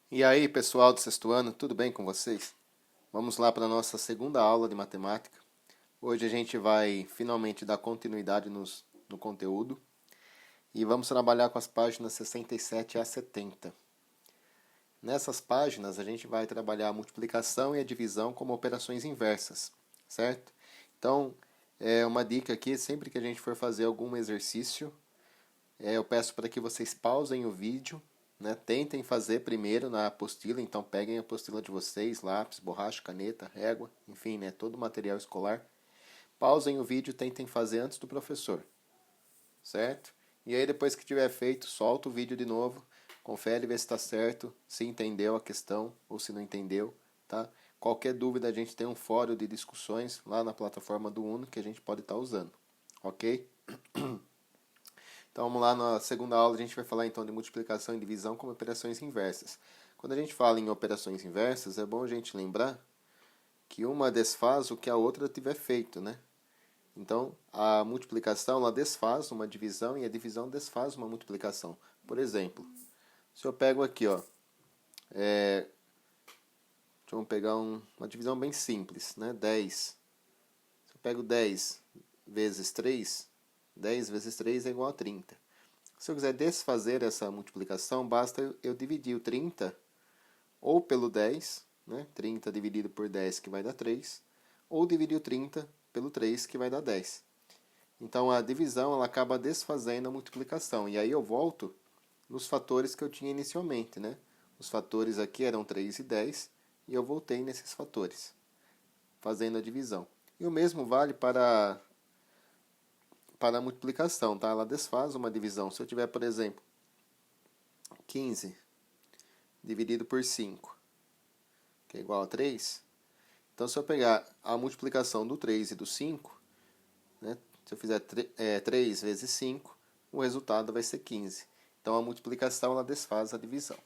E aí, pessoal do sexto ano, tudo bem com vocês? Vamos lá para a nossa segunda aula de matemática. Hoje a gente vai finalmente dar continuidade no conteúdo e vamos trabalhar com as páginas 67 a 70. Nessas páginas a gente vai trabalhar a multiplicação e a divisão como operações inversas, certo? Então, uma dica aqui, sempre que a gente for fazer algum exercício, eu peço para que vocês pausem o vídeo, né? Tentem fazer primeiro na apostila, então peguem a apostila de vocês, lápis, borracha, caneta, régua, enfim, né? Todo o material escolar. Pausem o vídeo e tentem fazer antes do professor, certo? E aí depois que tiver feito, solta o vídeo de novo, confere ver se está certo, se entendeu a questão ou se não entendeu, tá? Qualquer dúvida a gente tem um fórum de discussões lá na plataforma do Uno que a gente pode estar usando, ok? Então vamos lá, na segunda aula a gente vai falar então de multiplicação e divisão como operações inversas. Quando a gente fala em operações inversas, é bom a gente lembrar que uma desfaz o que a outra tiver feito, né? Então a multiplicação ela desfaz uma divisão e a divisão desfaz uma multiplicação. Por exemplo, se eu pego aqui, ó, vamos pegar uma divisão bem simples, né? 10. Se eu pego 10 vezes 3, 10 vezes 3 é igual a 30. Se eu quiser desfazer essa multiplicação, basta eu dividir o 30 ou pelo 10, né? 30 dividido por 10 que vai dar 3, ou dividir o 30 pelo 3 que vai dar 10. Então a divisão ela acaba desfazendo a multiplicação. E aí eu volto nos fatores que eu tinha inicialmente, né? Os fatores aqui eram 3 e 10, e eu voltei nesses fatores, fazendo a divisão. E o mesmo vale para a multiplicação, tá? Ela desfaz uma divisão. Se eu tiver, por exemplo, 15 dividido por 5, que é igual a 3. Então, se eu pegar a multiplicação do 3 e do 5, né, se eu fizer 3 vezes 5, o resultado vai ser 15. Então, a multiplicação ela desfaz a divisão.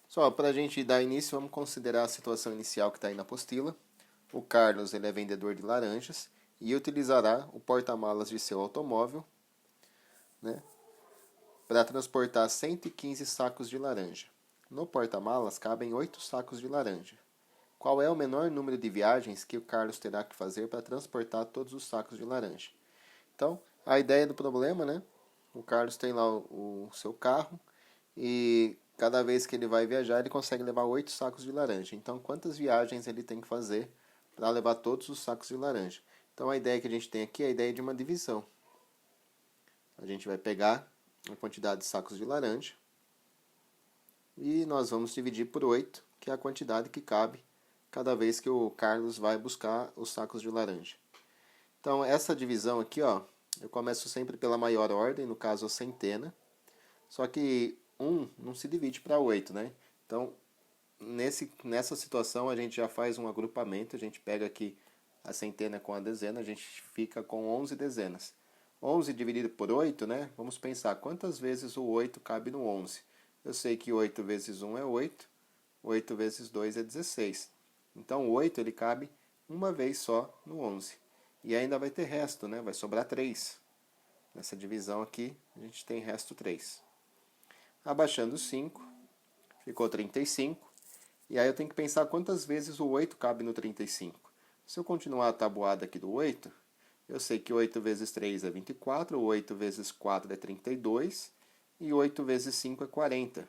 Só para a gente dar início, vamos considerar a situação inicial que está aí na apostila. O Carlos ele é vendedor de laranjas e utilizará o porta-malas de seu automóvel, né, para transportar 115 sacos de laranja. No porta-malas cabem 8 sacos de laranja. Qual é o menor número de viagens que o Carlos terá que fazer para transportar todos os sacos de laranja? Então, a ideia do problema, né? O Carlos tem lá o seu carro e cada vez que ele vai viajar, ele consegue levar 8 sacos de laranja. Então, quantas viagens ele tem que fazer para levar todos os sacos de laranja? Então, a ideia que a gente tem aqui é a ideia de uma divisão. A gente vai pegar a quantidade de sacos de laranja e nós vamos dividir por 8, que é a quantidade que cabe cada vez que o Carlos vai buscar os sacos de laranja. Então, essa divisão aqui, ó, eu começo sempre pela maior ordem, no caso a centena, só que 1 não se divide para 8, né? Então, nessa situação, a gente já faz um agrupamento, a gente pega aqui a centena com a dezena, a gente fica com 11 dezenas. 11 dividido por 8, né? Vamos pensar quantas vezes o 8 cabe no 11. Eu sei que 8 vezes 1 é 8, 8 vezes 2 é 16. Então, o 8 ele cabe uma vez só no 11. E ainda vai ter resto, né? Vai sobrar 3. Nessa divisão aqui, a gente tem resto 3. Abaixando 5, ficou 35. E aí eu tenho que pensar quantas vezes o 8 cabe no 35. Se eu continuar a tabuada aqui do 8, eu sei que 8 vezes 3 é 24, 8 vezes 4 é 32 e 8 vezes 5 é 40.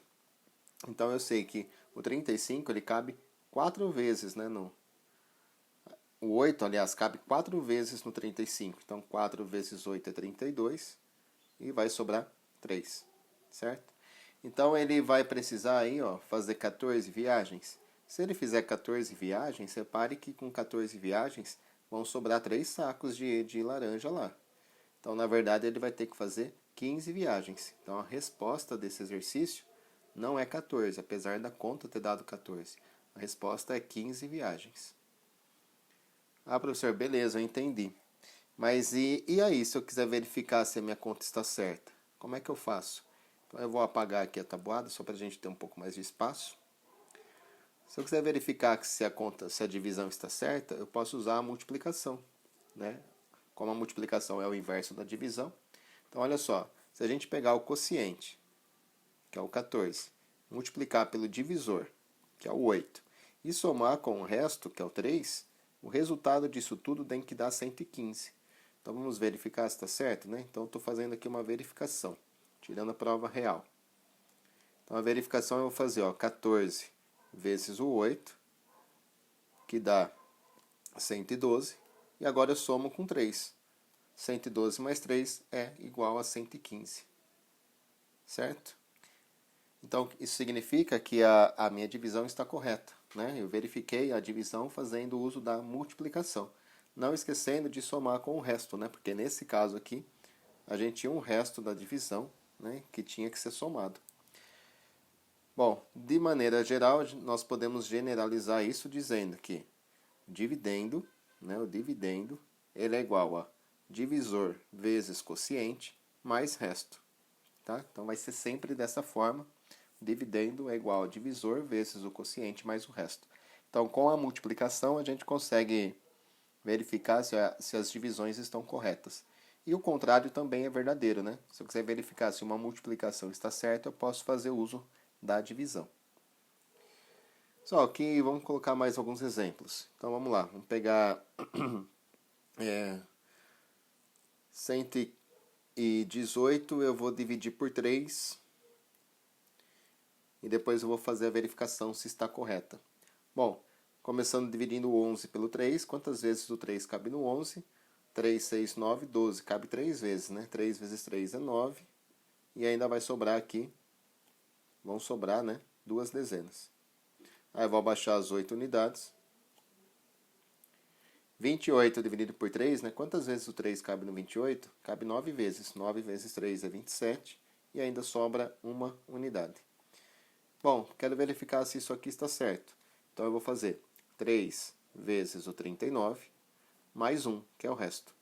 Então eu sei que o 35 ele cabe 4 vezes, né, o 8, aliás, cabe 4 vezes no 35. Então 4 vezes 8 é 32 e vai sobrar 3, certo? Então ele vai precisar aí, ó, fazer 14 viagens. Se ele fizer 14 viagens, repare que com 14 viagens vão sobrar 3 sacos de laranja lá. Então, na verdade, ele vai ter que fazer 15 viagens. Então, a resposta desse exercício não é 14, apesar da conta ter dado 14. A resposta é 15 viagens. Ah, professor, beleza, eu entendi. Mas e aí, se eu quiser verificar se a minha conta está certa? Como é que eu faço? Então, eu vou apagar aqui a tabuada, só para a gente ter um pouco mais de espaço. Se eu quiser verificar que se a divisão está certa, eu posso usar a multiplicação, né? Como a multiplicação é o inverso da divisão. Então, olha só, se a gente pegar o quociente, que é o 14, multiplicar pelo divisor, que é o 8, e somar com o resto, que é o 3, o resultado disso tudo tem que dar 115. Então vamos verificar se está certo, né? Então eu estou fazendo aqui uma verificação, tirando a prova real. Então a verificação eu vou fazer, ó, 14 vezes o 8, que dá 112, e agora eu somo com 3. 112 mais 3 é igual a 115, certo? Então isso significa que a minha divisão está correta, né? Eu verifiquei a divisão fazendo uso da multiplicação, não esquecendo de somar com o resto, né? Porque nesse caso aqui a gente tinha um resto da divisão, né, que tinha que ser somado. Bom, de maneira geral, nós podemos generalizar isso dizendo que dividendo, né, o dividendo, ele é igual a divisor vezes quociente mais resto. Tá? Então vai ser sempre dessa forma. Dividendo é igual a divisor vezes o quociente mais o resto. Então, com a multiplicação, a gente consegue verificar se as divisões estão corretas. E o contrário também é verdadeiro, né? Se eu quiser verificar se uma multiplicação está certa, eu posso fazer uso da divisão. Só aqui vamos colocar mais alguns exemplos. Então vamos lá, vamos pegar 118, eu vou dividir por 3 e depois eu vou fazer a verificação se está correta. Bom, começando dividindo o 11 pelo 3, quantas vezes o 3 cabe no 11? 3, 6, 9, 12, cabe 3 vezes, né? 3 vezes 3 é 9, e ainda vai sobrar aqui, vão sobrar, né, 2 dezenas. Aí eu vou abaixar as 8 unidades. 28 dividido por 3, né? Quantas vezes o 3 cabe no 28? Cabe 9 vezes. 9 vezes 3 é 27, e ainda sobra uma unidade. Bom, quero verificar se isso aqui está certo. Então eu vou fazer 3 vezes o 39, mais 1, que é o resto.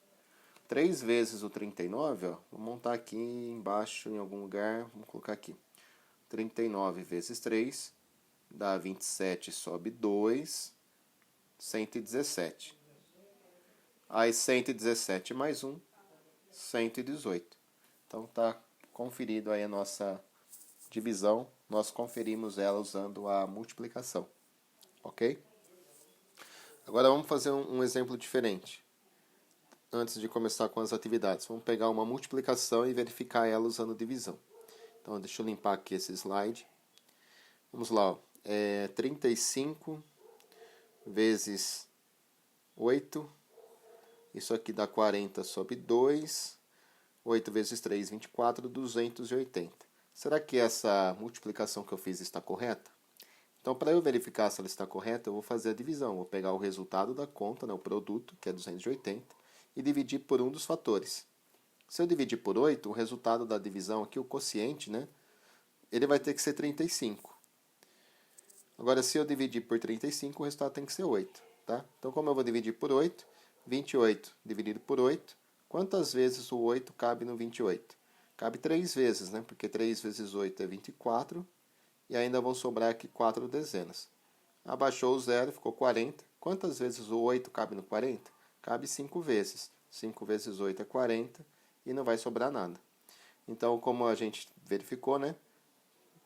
3 vezes o 39, ó, vou montar aqui embaixo em algum lugar, vamos colocar aqui. 39 vezes 3 dá 27, sobe 2, 117. Aí 117 mais 1, 118. Então tá conferido aí a nossa divisão. Nós conferimos ela usando a multiplicação. Ok? Agora vamos fazer um exemplo diferente. Antes de começar com as atividades, vamos pegar uma multiplicação e verificar ela usando divisão. Então deixa eu limpar aqui esse slide. Vamos lá, ó. 35 vezes 8. Isso aqui dá 40 sobre 2. 8 vezes 3, 24, 280. Será que essa multiplicação que eu fiz está correta? Então, para eu verificar se ela está correta, eu vou fazer a divisão. Vou pegar o resultado da conta, né, o produto, que é 280, e dividir por um dos fatores. Se eu dividir por 8, o resultado da divisão aqui, o quociente, né, ele vai ter que ser 35. Agora, se eu dividir por 35, o resultado tem que ser 8. Tá? Então, como eu vou dividir por 8, 28 dividido por 8, quantas vezes o 8 cabe no 28? Cabe 3 vezes, né? Porque 3 vezes 8 é 24, e ainda vão sobrar aqui 4 dezenas. Abaixou o zero, ficou 40. Quantas vezes o 8 cabe no 40? Cabe 5 vezes. 5 vezes 8 é 40, e não vai sobrar nada. Então, como a gente verificou, né?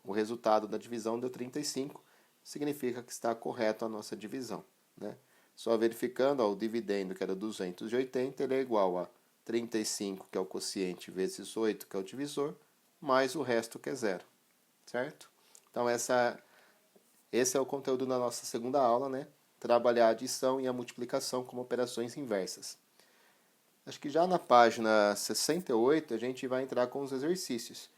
O resultado da divisão deu 35, significa que está correto a nossa divisão, né? Só verificando, ó, o dividendo, que era 280, ele é igual a 35, que é o quociente, vezes 8, que é o divisor, mais o resto, que é zero. Certo? Então, esse é o conteúdo da nossa segunda aula, né? Trabalhar a adição e a multiplicação como operações inversas. Acho que já na página 68 a gente vai entrar com os exercícios.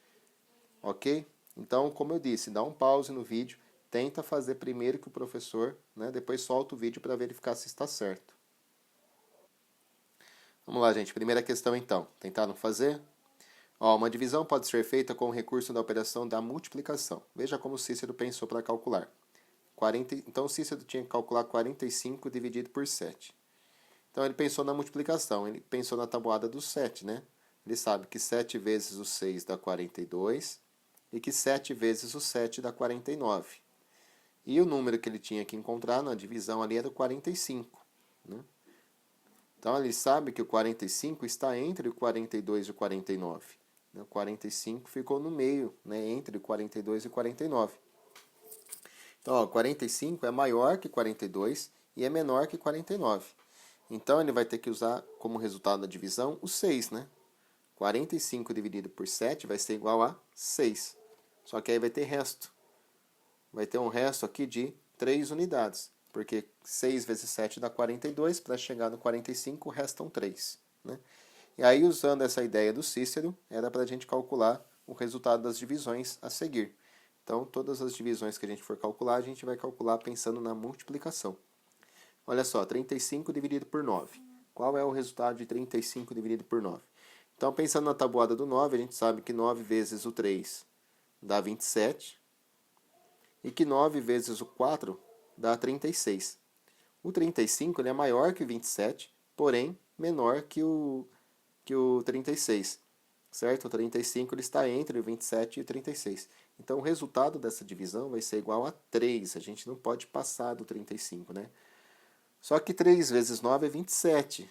Ok? Então, como eu disse, dá um pause no vídeo. Tenta fazer primeiro que o professor, né? Depois solta o vídeo para verificar se está certo. Vamos lá, gente. Primeira questão, então. Tentaram fazer? Ó, uma divisão pode ser feita com o recurso da operação da multiplicação. Veja como Cícero pensou para calcular. Então, Cícero tinha que calcular 45 dividido por 7. Então, ele pensou na multiplicação. Ele pensou na tabuada do 7, né? Ele sabe que 7 vezes o 6 dá 42 e que 7 vezes o 7 dá 49. E o número que ele tinha que encontrar na divisão ali era o 45. Né? Então, ele sabe que o 45 está entre o 42 e o 49. O 45 ficou no meio, né, entre o 42 e o 49. Então, ó, 45 é maior que 42 e é menor que 49. Então, ele vai ter que usar como resultado da divisão o 6, né? 45 dividido por 7 vai ser igual a 6. Só que aí vai ter resto. Vai ter um resto aqui de 3 unidades. Porque 6 vezes 7 dá 42. Para chegar no 45, restam 3. Né? E aí, usando essa ideia do Cícero, era para a gente calcular o resultado das divisões a seguir. Então, todas as divisões que a gente for calcular, a gente vai calcular pensando na multiplicação. Olha só, 35 dividido por 9. Qual é o resultado de 35 dividido por 9? Então, pensando na tabuada do 9, a gente sabe que 9 vezes o 3 dá 27 e que 9 vezes o 4 dá 36. O 35 ele é maior que o 27, porém menor que o 36, certo? O 35 ele está entre o 27 e o 36. Então, o resultado dessa divisão vai ser igual a 3. A gente não pode passar do 35, né? Só que 3 vezes 9 é 27.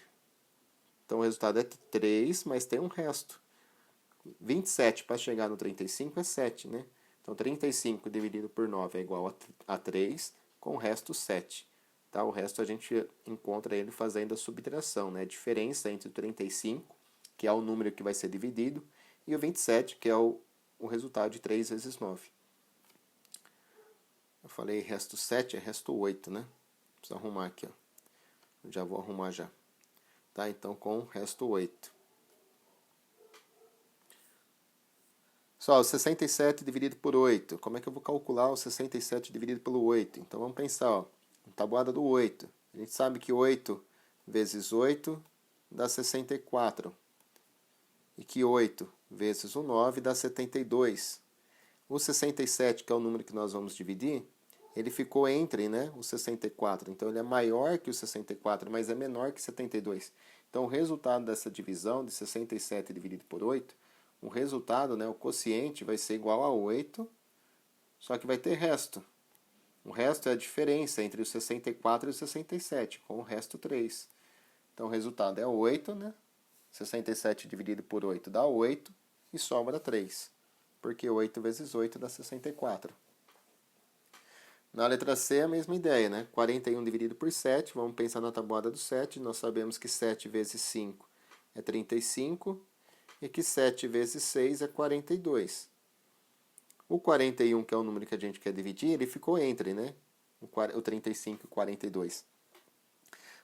Então, o resultado é 3, mas tem um resto. 27 para chegar no 35 é 7, né? Então, 35 dividido por 9 é igual a 3, com o resto 7. Tá? O resto a gente encontra ele fazendo a subtração, né? A diferença entre o 35, que é o número que vai ser dividido, e o 27, que é o resultado de 3 vezes 9. Eu falei resto 7, é resto 8, né? Preciso arrumar aqui, ó. Eu já vou arrumar já. Tá? Então, com resto 8. Só, o 67 dividido por 8. Como é que eu vou calcular o 67 dividido pelo 8? Então, vamos pensar, ó. Tabuada do 8. A gente sabe que 8 vezes 8 dá 64. E que 8 vezes o 9 dá 72. O 67, que é o número que nós vamos dividir, ele ficou entre, né, o 64. Então, ele é maior que o 64, mas é menor que 72. Então, o resultado dessa divisão de 67 dividido por 8, o resultado, né, o quociente, vai ser igual a 8, só que vai ter resto. O resto é a diferença entre o 64 e o 67, com o resto 3. Então, o resultado é 8, né? 67 dividido por 8 dá 8 e sobra 3. Porque 8 vezes 8 dá 64. Na letra C, a mesma ideia, né? 41 dividido por 7, vamos pensar na tabuada do 7. Nós sabemos que 7 vezes 5 é 35 e que 7 vezes 6 é 42. O 41, que é o número que a gente quer dividir, ele ficou entre, né? O 35 e o 42.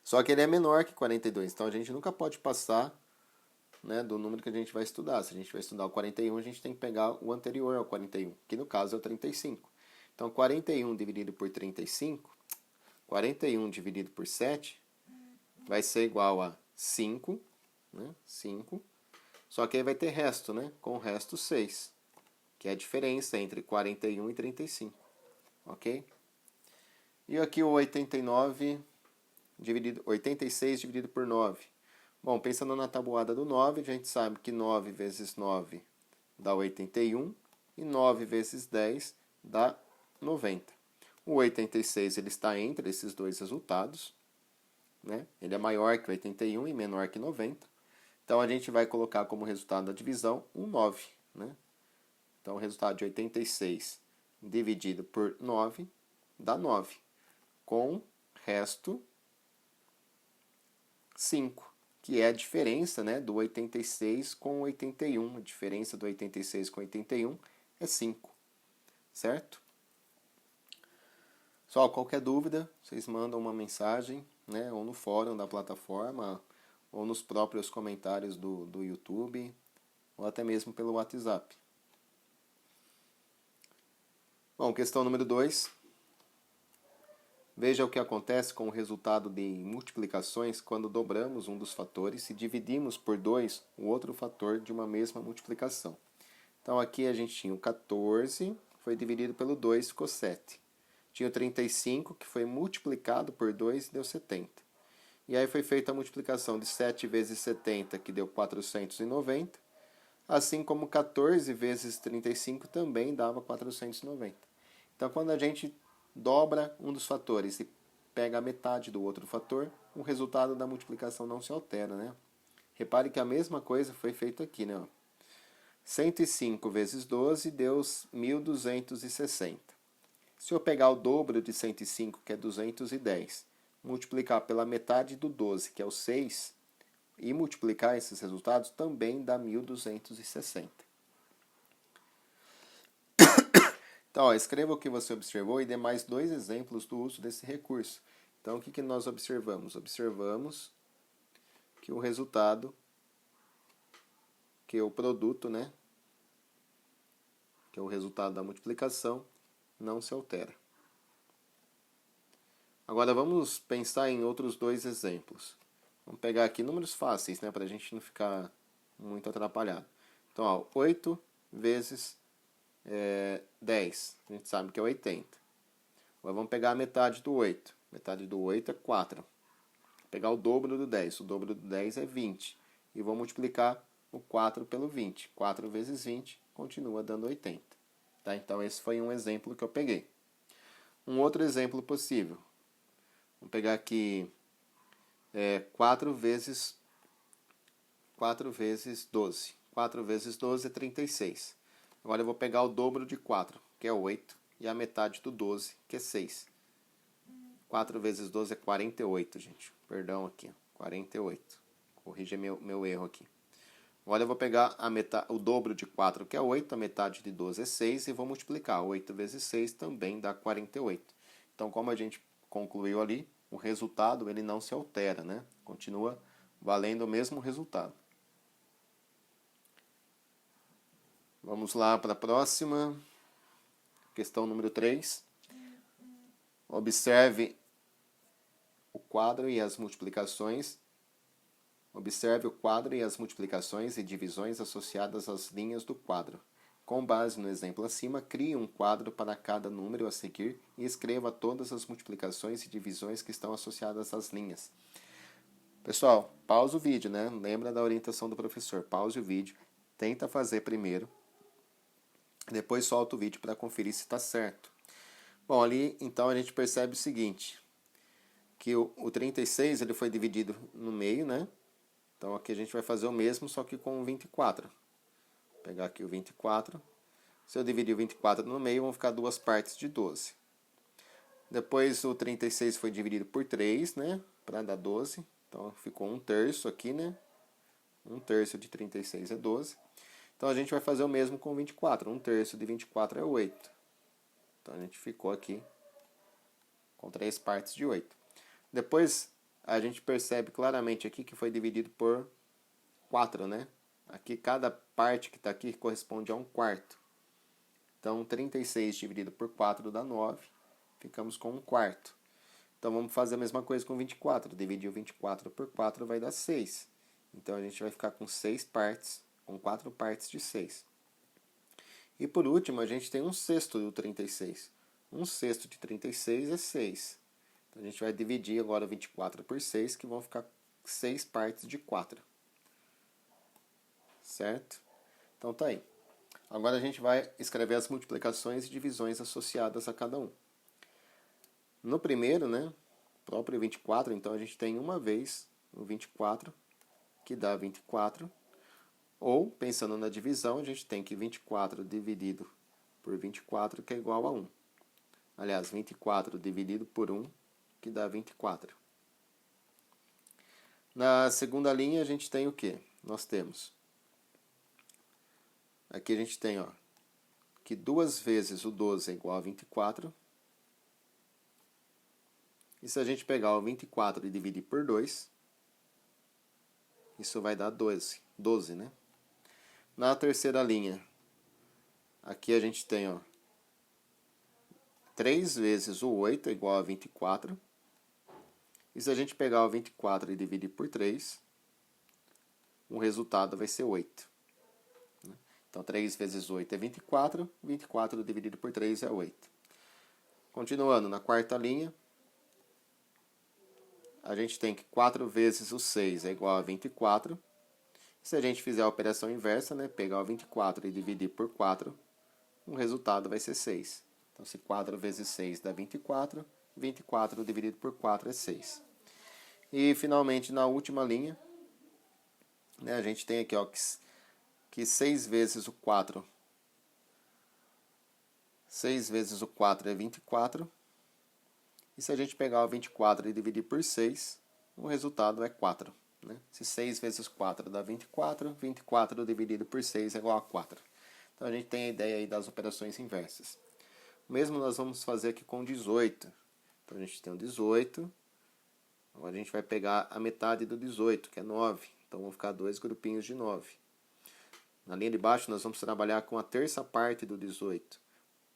Só que ele é menor que 42, então a gente nunca pode passar, né, do número que a gente vai estudar. Se a gente vai estudar o 41, a gente tem que pegar o anterior ao 41, que no caso é o 35. Então, 41 dividido por 35, 41 dividido por 7, vai ser igual a 5, né? 5. Só que aí vai ter resto, né? Com o resto 6, que é a diferença entre 41 e 35, ok? E aqui o 86 dividido por 9. Bom, pensando na tabuada do 9, a gente sabe que 9 vezes 9 dá 81 e 9 vezes 10 dá 90. O 86 ele está entre esses dois resultados, né? Ele é maior que 81 e menor que 90. Então, a gente vai colocar como resultado da divisão um 9. Né? Então, o resultado de 86 dividido por 9 dá 9, com resto 5, que é a diferença, né, do 86 com 81. A diferença do 86 com 81 é 5, certo? Só qualquer dúvida, vocês mandam uma mensagem, né, ou no fórum da plataforma, ou nos próprios comentários do YouTube, ou até mesmo pelo WhatsApp. Bom, questão número 2. Veja o que acontece com o resultado de multiplicações quando dobramos um dos fatores e dividimos por 2 o outro fator de uma mesma multiplicação. Então, aqui a gente tinha o 14, foi dividido pelo 2, ficou 7. Tinha o 35, que foi multiplicado por 2 e deu 70. E aí foi feita a multiplicação de 7 vezes 70, que deu 490. Assim como 14 vezes 35 também dava 490. Então, quando a gente dobra um dos fatores e pega a metade do outro fator, o resultado da multiplicação não se altera, né? Repare que a mesma coisa foi feita aqui, né? 105 vezes 12 deu 1.260. Se eu pegar o dobro de 105, que é 210, multiplicar pela metade do 12, que é o 6, e multiplicar esses resultados, também dá 1260. Então, ó, escreva o que você observou e dê mais 2 exemplos do uso desse recurso. Então, o que nós observamos? Observamos que o resultado, que o produto, né, que é o resultado da multiplicação, não se altera. Agora vamos pensar em outros 2 exemplos. Vamos pegar aqui números fáceis, né, para a gente não ficar muito atrapalhado. Então, ó, 8 vezes 10, a gente sabe que é 80. Agora vamos pegar a metade do 8. Metade do 8 é 4. Vou pegar o dobro do 10. O dobro do 10 é 20. E vou multiplicar o 4 pelo 20. 4 vezes 20 continua dando 80. Tá? Então, esse foi um exemplo que eu peguei. Um outro exemplo possível. Vamos pegar aqui 4 vezes 12. 4 vezes 12 é 36. Agora eu vou pegar o dobro de 4, que é 8, e a metade do 12, que é 6. 4 vezes 12 é 48, gente. Perdão aqui, 48. Corrija meu erro aqui. Agora eu vou pegar o dobro de 4, que é 8, a metade de 12 é 6, e vou multiplicar. 8 vezes 6 também dá 48. Então, como a gente concluiu ali, o resultado ele não se altera, né? Continua valendo o mesmo resultado. Vamos lá para a próxima. Questão número 3. Observe o quadro e as multiplicações. Observe o quadro e as multiplicações e divisões associadas às linhas do quadro. Com base no exemplo acima, crie um quadro para cada número a seguir e escreva todas as multiplicações e divisões que estão associadas às linhas. Pessoal, pausa o vídeo, né? Lembra da orientação do professor. Pause o vídeo, tenta fazer primeiro, depois solta o vídeo para conferir se está certo. Bom, ali então a gente percebe o seguinte, que o 36 ele foi dividido no meio, né? Então aqui a gente vai fazer o mesmo, só que com o 24. Vou pegar aqui o 24. Se eu dividir o 24 no meio, vão ficar 2 partes de 12. Depois o 36 foi dividido por 3, né? Para dar 12. Então ficou 1/3 aqui, né? 1/3 de 36 é 12. Então a gente vai fazer o mesmo com o 24. 1/3 de 24 é 8. Então a gente ficou aqui com 3 partes de 8. Depois a gente percebe claramente aqui que foi dividido por 4, né? Aqui cada parte que está aqui corresponde a 1/4. Então 36 dividido por 4 dá 9. Ficamos com 1/4. Então vamos fazer a mesma coisa com 24. Dividir o 24 por 4 vai dar 6. Então a gente vai ficar com 6 partes, com 4 partes de 6. E por último, a gente tem 1/6 do 36. 1/6 de 36 é 6. Então a gente vai dividir agora o 24 por 6, que vão ficar 6 partes de 4. Certo? Então tá aí. Agora a gente vai escrever as multiplicações e divisões associadas a cada um. No primeiro, né, próprio 24, então a gente tem uma vez o 24, que dá 24. Ou, pensando na divisão, a gente tem que 24 dividido por 24, que é igual a 1. Aliás, 24 dividido por 1, que dá 24. Na segunda linha, a gente tem o quê? Nós temos... Aqui a gente tem, ó, que 2 vezes o 12 é igual a 24. E se a gente pegar o 24 e dividir por 2, isso vai dar 12, né? Na terceira linha, aqui a gente tem, ó, 3 vezes o 8 é igual a 24. E se a gente pegar o 24 e dividir por 3, o resultado vai ser 8. Então, 3 vezes 8 é 24. 24 dividido por 3 é 8. Continuando, na quarta linha, a gente tem que 4 vezes o 6 é igual a 24. Se a gente fizer a operação inversa, né, pegar o 24 e dividir por 4, o resultado vai ser 6. Então, se 4 vezes 6 dá 24, 24 dividido por 4 é 6. E, finalmente, na última linha, né, a gente tem aqui, ó, que 6 vezes o 4... 6 vezes o 4 é 24. E se a gente pegar o 24 e dividir por 6, o resultado é 4. Né? Se 6 vezes 4 dá 24, 24 dividido por 6 é igual a 4. Então a gente tem a ideia aí das operações inversas. O mesmo nós vamos fazer aqui com 18. Então a gente tem o 18. Agora a gente vai pegar a metade do 18, que é 9. Então vão ficar dois grupinhos de 9. Na linha de baixo nós vamos trabalhar com a terça parte do 18.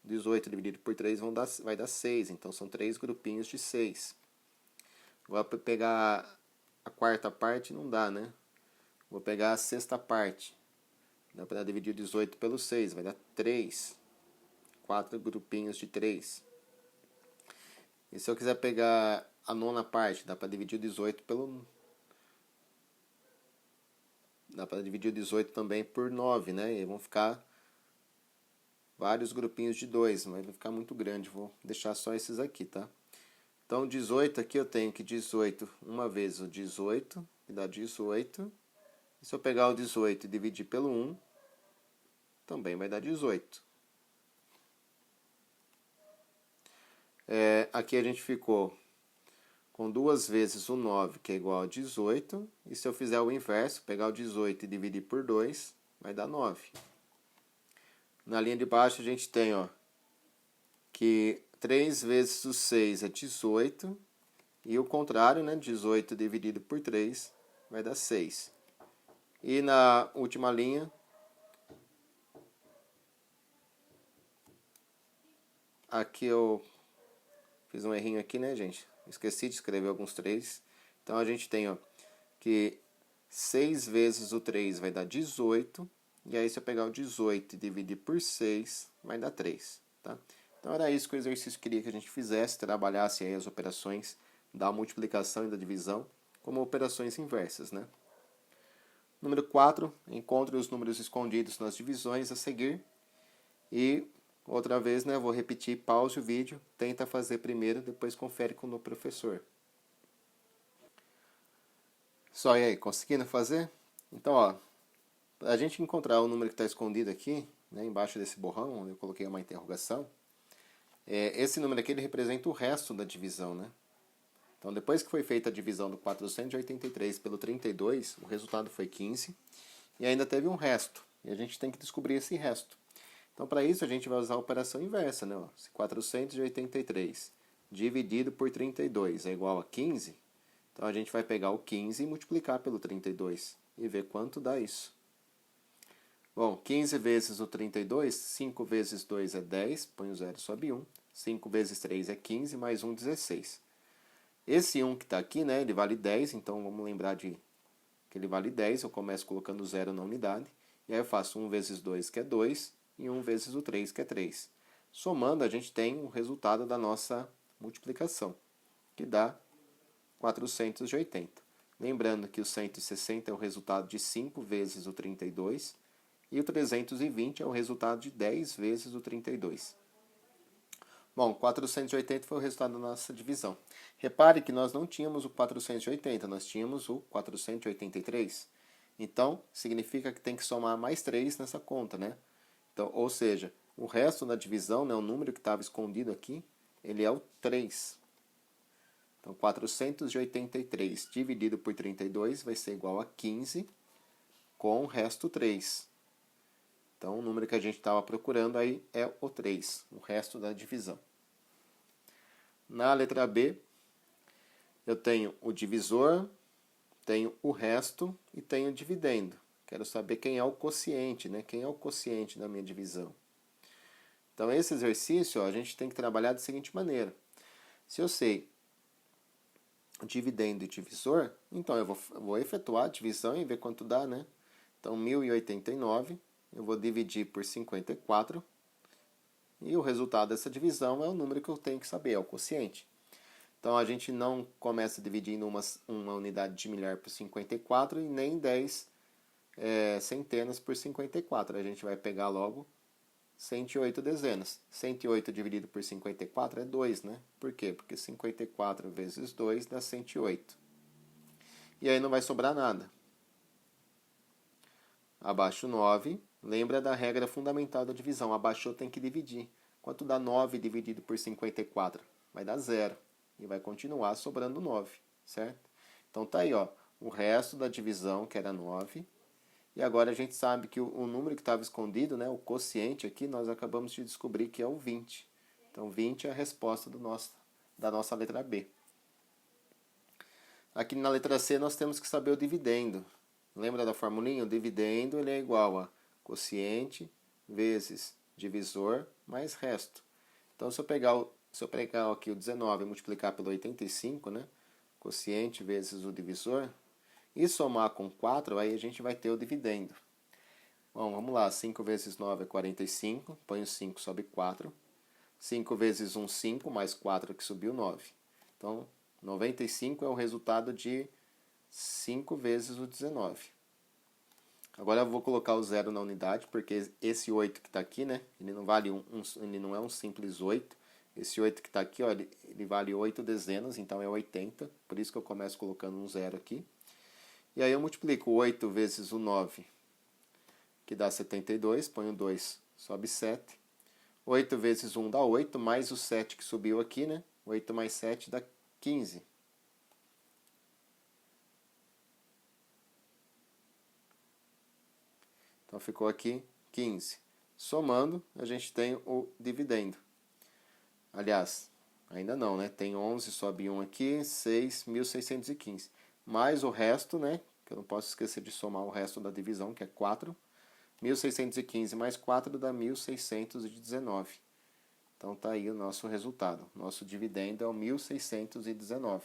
18 dividido por 3 vai dar 6. Então são 3 grupinhos de 6. Agora para pegar a quarta parte não dá, né? Vou pegar a sexta parte. Dá para dividir 18 pelo 6, vai dar 3. 4 grupinhos de 3. E se eu quiser pegar a nona parte, dá para dividir o 18 pelo... Dá para dividir o 18 também por 9, né? E aí vão ficar vários grupinhos de 2, mas vai ficar muito grande. Vou deixar só esses aqui, tá? Então, 18 aqui eu tenho que 18, uma vez o 18, que dá 18. E se eu pegar o 18 e dividir pelo 1, também vai dar 18. Aqui a gente ficou com 2 vezes o 9, que é igual a 18. E se eu fizer o inverso, pegar o 18 e dividir por 2, vai dar 9. Na linha de baixo a gente tem, ó, que 3 vezes o 6 é 18. E o contrário, né? 18 dividido por 3 vai dar 6. E na última linha, aqui eu fiz um errinho aqui, né, gente? Esqueci de escrever alguns 3. Então a gente tem, ó, que 6 vezes o 3 vai dar 18. E aí se eu pegar o 18 e dividir por 6, vai dar 3. Tá? Então era isso que o exercício queria que a gente fizesse, trabalhasse aí as operações da multiplicação e da divisão como operações inversas, né? Número 4, encontre os números escondidos nas divisões a seguir. E outra vez, né, vou repetir, pause o vídeo, tenta fazer primeiro, depois confere com o professor. Só aí, conseguindo fazer? Então, ó, a gente encontrar o número que está escondido aqui, né, embaixo desse borrão, onde eu coloquei uma interrogação, esse número aqui ele representa o resto da divisão, né? Então, depois que foi feita a divisão do 483 pelo 32, o resultado foi 15, e ainda teve um resto, e a gente tem que descobrir esse resto. Então, para isso, a gente vai usar a operação inversa, né? Se 483 dividido por 32 é igual a 15, então a gente vai pegar o 15 e multiplicar pelo 32 e ver quanto dá isso. Bom, 15 vezes o 32, 5 vezes 2 é 10, põe o 0 sobe 1. 5 vezes 3 é 15, mais 1, 16. Esse 1 que está aqui, né, ele vale 10, então vamos lembrar de que ele vale 10. Eu começo colocando 0 na unidade. E aí eu faço 1 vezes 2, que é 2, e 1 vezes o 3, que é 3. Somando, a gente tem o resultado da nossa multiplicação, que dá 480. Lembrando que o 160 é o resultado de 5 vezes o 32, e o 320 é o resultado de 10 vezes o 32. Bom, 480 foi o resultado da nossa divisão. Repare que nós não tínhamos o 480, nós tínhamos o 483. Então, significa que tem que somar mais 3 nessa conta, né? Então, ou seja, o resto da divisão, né, o número que estava escondido aqui, ele é o 3. Então, 483 dividido por 32 vai ser igual a 15 com o resto 3. Então, o número que a gente estava procurando aí é o 3, o resto da divisão. Na letra B, eu tenho o divisor, tenho o resto e tenho o dividendo. Quero saber quem é o quociente, né? Quem é o quociente da minha divisão. Então, esse exercício, ó, a gente tem que trabalhar da seguinte maneira. Se eu sei o dividendo e divisor, então eu vou efetuar a divisão e ver quanto dá, né? Então, 1089, eu vou dividir por 54. E o resultado dessa divisão é o número que eu tenho que saber, é o quociente. Então, a gente não começa dividindo uma unidade de milhar por 54 e nem 10 centenas por 54. A gente vai pegar logo 108 dezenas. 108 dividido por 54 é 2, né? Por quê? Porque 54 vezes 2 dá 108. E aí não vai sobrar nada. Abaixo 9, lembra da regra fundamental da divisão. Abaixou tem que dividir. Quanto dá 9 dividido por 54? Vai dar 0. E vai continuar sobrando 9, certo? Então tá aí, ó, o resto da divisão, que era 9. E agora a gente sabe que o número que estava escondido, né, o quociente aqui, nós acabamos de descobrir que é o 20. Então 20 é a resposta da nossa letra B. Aqui na letra C nós temos que saber o dividendo. Lembra da formulinha? O dividendo ele é igual a quociente vezes divisor mais resto. Então se eu pegar aqui o 19 e multiplicar pelo 85, né? Quociente vezes o divisor, e somar com 4, aí a gente vai ter o dividendo. Bom, vamos lá. 5 vezes 9 é 45. Põe o 5, sobe 4. 5 vezes 1, 5, mais 4 que subiu 9. Então, 95 é o resultado de 5 vezes o 19. Agora eu vou colocar o 0 na unidade, porque esse 8 que está aqui, né? Ele não vale ele não é um simples 8. Esse 8 que está aqui, ó, ele vale 8 dezenas, então é 80. Por isso que eu começo colocando um 0 aqui. E aí eu multiplico 8 vezes o 9, que dá 72. Põe o 2, sobe 7. 8 vezes 1 dá 8, mais o 7 que subiu aqui, né? 8 mais 7 dá 15. Então ficou aqui 15. Somando, a gente tem o dividendo. Aliás, ainda não, né? Tem 11, sobe 1 aqui, 6, 1.615. Mais o resto, né? Que eu não posso esquecer de somar o resto da divisão, que é 4. 1.615 mais 4 dá 1.619. Então tá aí o nosso resultado. Nosso dividendo é o 1.619.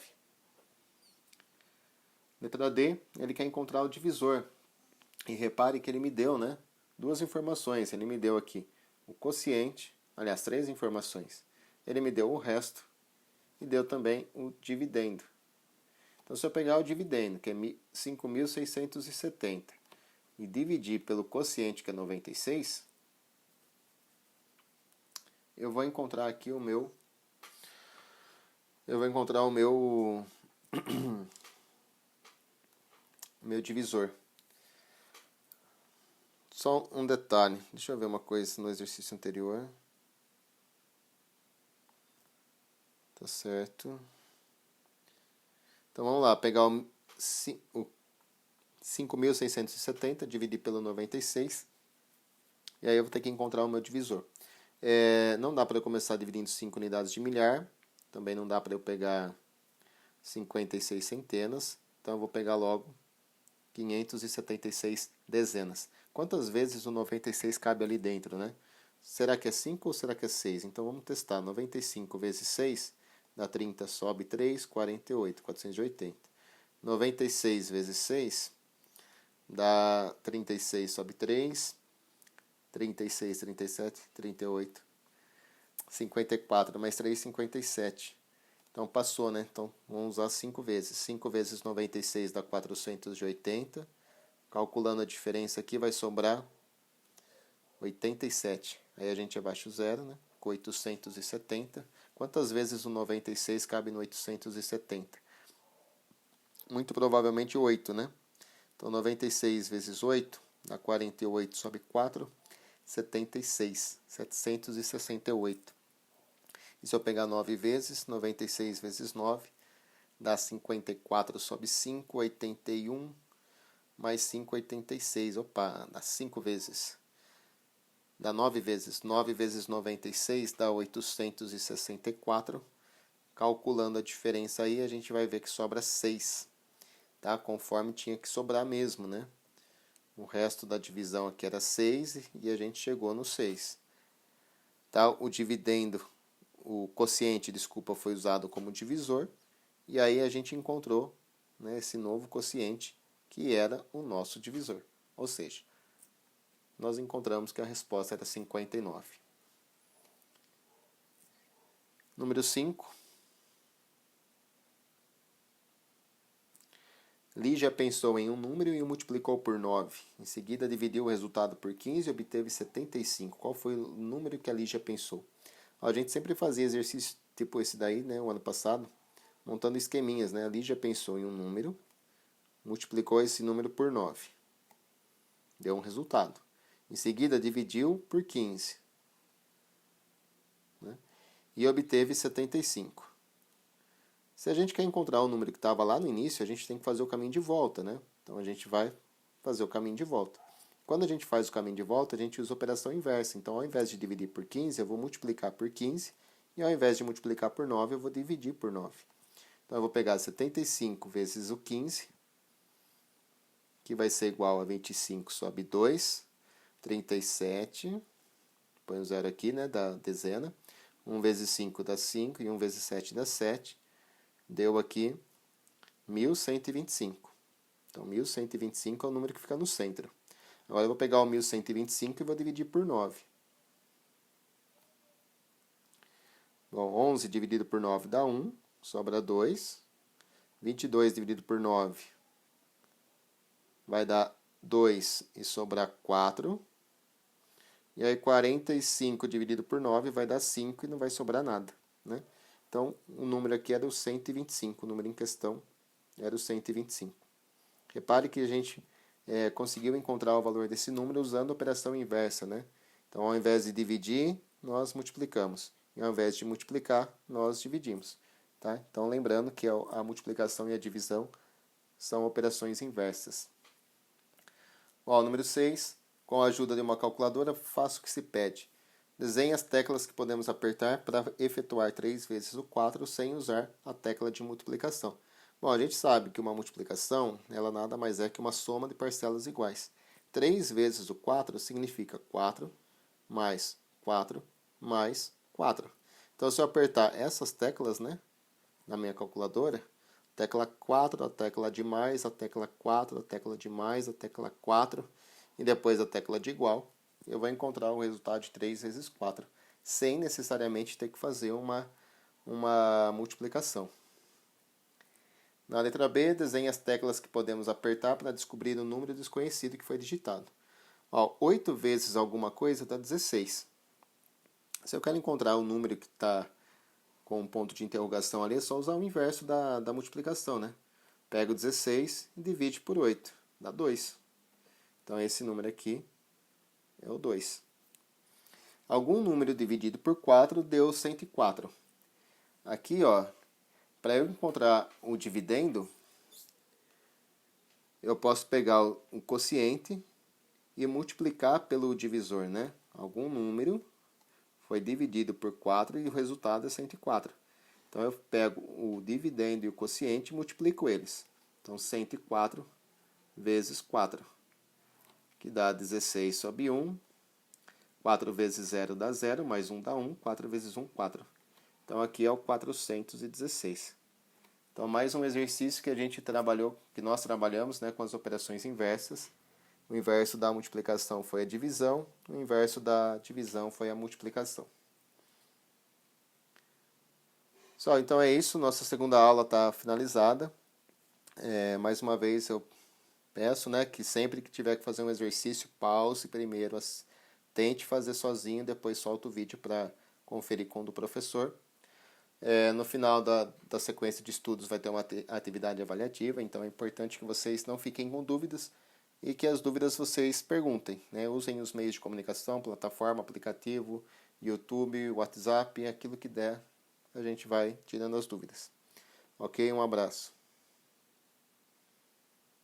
Letra D, ele quer encontrar o divisor. E repare que ele me deu, né, duas informações. Ele me deu aqui o quociente, aliás, 3 informações. Ele me deu o resto e deu também o dividendo. Então, se eu pegar o dividendo, que é 5.670, e dividir pelo quociente, que é 96, eu vou encontrar aqui o meu... meu divisor. Só um detalhe. Deixa eu ver uma coisa no exercício anterior. Tá certo. Então vamos lá, pegar o 5.670, dividir pelo 96. E aí eu vou ter que encontrar o meu divisor. Não dá para eu começar dividindo 5 unidades de milhar. Também não dá para eu pegar 56 centenas. Então eu vou pegar logo 576 dezenas. Quantas vezes o 96 cabe ali dentro, né? Será que é 5 ou será que é 6? Então vamos testar. 95 vezes 6 dá 30, sobe 3, 48, 480. 96 vezes 6 dá 36, sobe 3, 36, 37, 38, 54, mais 3, 57. Então passou, né? Então vamos usar 5 vezes. 5 vezes 96 dá 480. Calculando a diferença aqui vai sobrar 87. Aí a gente abaixa o zero, né? Com 870. Quantas vezes o 96 cabe no 870? Muito provavelmente 8, né? Então 96 vezes 8 dá 48, sobe 4, 76. 768. E se eu pegar 9 vezes, 96 vezes 9 dá 54, sobe 5, 81, mais 5, 86. Opa, dá 5 vezes. Dá 9 vezes. 9 vezes 96 dá 864. Calculando a diferença aí, a gente vai ver que sobra 6. Tá? Conforme tinha que sobrar mesmo, né? O resto da divisão aqui era 6 e a gente chegou no 6. Tá? O dividendo, o quociente, desculpa, foi usado como divisor. E aí a gente encontrou, né, esse novo quociente, que era o nosso divisor. Ou seja, nós encontramos que a resposta era 59. Número 5. Lígia pensou em um número e o multiplicou por 9. Em seguida, dividiu o resultado por 15 e obteve 75. Qual foi o número que a Lígia pensou? A gente sempre fazia exercício tipo esse daí, né, o ano passado, montando esqueminhas, né? A Lígia pensou em um número, multiplicou esse número por 9. Deu um resultado. Em seguida, dividiu por 15. e obteve 75. Se a gente quer encontrar o número que estava lá no início, a gente tem que fazer o caminho de volta, né? Então a gente vai fazer o caminho de volta. Quando a gente faz o caminho de volta, a gente usa a operação inversa. Então, ao invés de dividir por 15, eu vou multiplicar por 15. E ao invés de multiplicar por 9, eu vou dividir por 9. Então, eu vou pegar 75 vezes o 15, que vai ser igual a 25 sobe 2, 37. Põe o zero aqui, né, da dezena. 1 vezes 5 dá 5 e 1 vezes 7 dá 7. Deu aqui 1125. Então, 1125 é o número que fica no centro. Agora eu vou pegar o 1125 e vou dividir por 9. Bom, 11 dividido por 9 dá 1, sobra 2. 22 dividido por 9 vai dar 2 e sobrar 4. E aí 45 dividido por 9 vai dar 5 e não vai sobrar nada, né? Então, o número aqui era o 125, o número em questão era o 125. Repare que a gente conseguiu encontrar o valor desse número usando a operação inversa, né? Então, ao invés de dividir, nós multiplicamos. E ao invés de multiplicar, nós dividimos. Tá? Então, lembrando que a multiplicação e a divisão são operações inversas. Ó, número 6. Com a ajuda de uma calculadora, faça o que se pede. Desenhe as teclas que podemos apertar para efetuar 3 vezes o 4 sem usar a tecla de multiplicação. Bom, a gente sabe que uma multiplicação, ela nada mais é que uma soma de parcelas iguais. 3 vezes o 4 significa 4 mais 4 mais 4. Então, se eu apertar essas teclas, né, na minha calculadora, tecla 4, a tecla de mais, a tecla 4, a tecla de mais, a tecla 4 e depois a tecla de igual, eu vou encontrar o resultado de 3 vezes 4, sem necessariamente ter que fazer uma multiplicação. Na letra B, desenhe as teclas que podemos apertar para descobrir o número desconhecido que foi digitado. Ó, 8 vezes alguma coisa dá 16. Se eu quero encontrar o número que está com um ponto de interrogação ali, é só usar o inverso da multiplicação, né? Pego 16 e divide por 8, dá 2. Então, esse número aqui é o 2. Algum número dividido por 4 deu 104. Aqui, ó, para eu encontrar o dividendo, eu posso pegar o quociente e multiplicar pelo divisor, né? Algum número foi dividido por 4 e o resultado é 104. Então, eu pego o dividendo e o quociente e multiplico eles. Então, 104 vezes 4, que dá 16 sobre 1. 4 vezes 0 dá 0, mais 1 dá 1. 4 vezes 1, 4. Então, aqui é o 416. Então, mais um exercício que a gente trabalhou, que nós trabalhamos, né, com as operações inversas. O inverso da multiplicação foi a divisão, o inverso da divisão foi a multiplicação. Só, então é isso, nossa segunda aula está finalizada. Mais uma vez eu peço, né, que sempre que tiver que fazer um exercício, pause primeiro, tente fazer sozinho, depois solta o vídeo para conferir com o do professor. No final da sequência de estudos vai ter uma atividade avaliativa, então é importante que vocês não fiquem com dúvidas e que as dúvidas vocês perguntem, né? Usem os meios de comunicação, plataforma, aplicativo, YouTube, WhatsApp, aquilo que der, a gente vai tirando as dúvidas. Ok? Um abraço.